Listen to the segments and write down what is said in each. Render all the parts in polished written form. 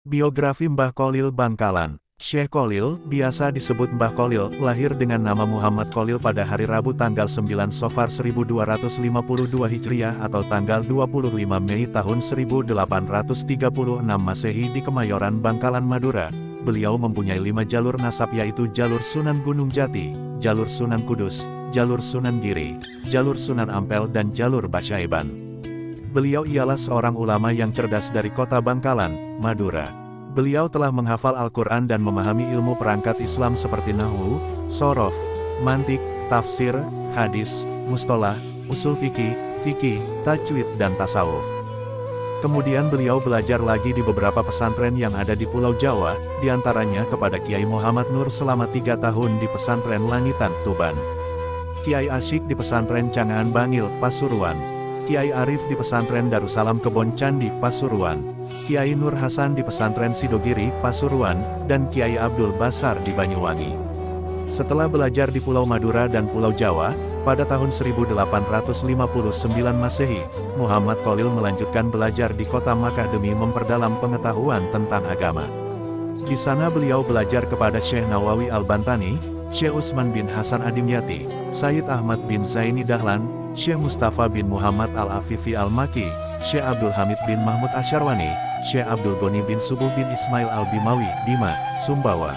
Biografi Mbah Kholil Bangkalan. Syekh Kholil, biasa disebut Mbah Kholil, lahir dengan nama Muhammad Kholil pada hari Rabu tanggal 9 Safar 1252 Hijriah atau tanggal 25 Mei tahun 1836 Masehi di Kemayoran, Bangkalan, Madura. Beliau mempunyai 5 jalur nasab, yaitu jalur Sunan Gunung Jati, jalur Sunan Kudus, jalur Sunan Giri, jalur Sunan Ampel dan jalur Basyaiban. Beliau ialah seorang ulama yang cerdas dari kota Bangkalan, Madura. Beliau telah menghafal Al-Quran dan memahami ilmu perangkat Islam seperti Nahwu, Shorof, Mantik, Tafsir, Hadis, Mustolah, Usul Fikih, Tajwid dan Tasawuf. Kemudian beliau belajar lagi di beberapa pesantren yang ada di Pulau Jawa, diantaranya kepada Kiai Muhammad Nur selama 3 tahun di pesantren Langitan, Tuban. Kiai Asyik di pesantren Cangaan Bangil, Pasuruan. Kiai Arif di pesantren Darussalam Kebon Candi, Pasuruan. Kiai Nur Hasan di pesantren Sidogiri, Pasuruan, dan Kiai Abdul Basar di Banyuwangi. Setelah belajar di Pulau Madura dan Pulau Jawa, pada tahun 1859 Masehi, Muhammad Kholil melanjutkan belajar di kota Makkah demi memperdalam pengetahuan tentang agama. Di sana beliau belajar kepada Syekh Nawawi Al-Bantani, Syekh Utsman bin Hasan Adimyati, Sayyid Ahmad bin Zaini Dahlan, Syekh Mustafa bin Muhammad Al-Afifi Al-Maki, Syekh Abdul Hamid bin Mahmud Asyarwani, Syekh Abdul Ghani bin Subuh bin Ismail Al-Bimawi, Bima, Sumbawa.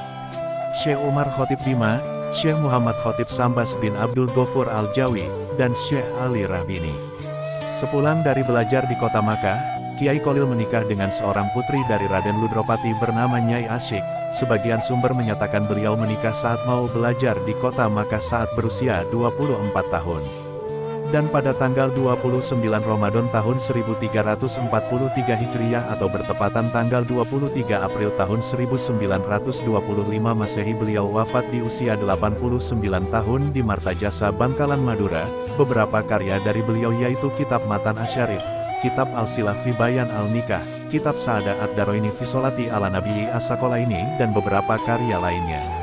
Syekh Umar Khotib Bima, Syekh Muhammad Khotib Sambas bin Abdul Ghafur Al-Jawi, dan Syekh Ali Rahbini. Sepulang dari belajar di kota Makkah, Kiai Kholil menikah dengan seorang putri dari Raden Ludropati bernama Nyai Asyik. Sebagian sumber menyatakan beliau menikah saat mau belajar di kota Makkah saat berusia 24 tahun. Dan pada tanggal 29 Ramadan tahun 1343 Hijriah atau bertepatan tanggal 23 April tahun 1925 Masehi beliau wafat di usia 89 tahun di Martajasa, Bangkalan, Madura. Beberapa karya dari beliau yaitu Kitab Matan Asyarif, Kitab Al-Silah fi Bayan Al-Nikah, Kitab Sa'ada Ad-Daroini fi Sholati ala Nabi As-Sakolaini dan beberapa karya lainnya.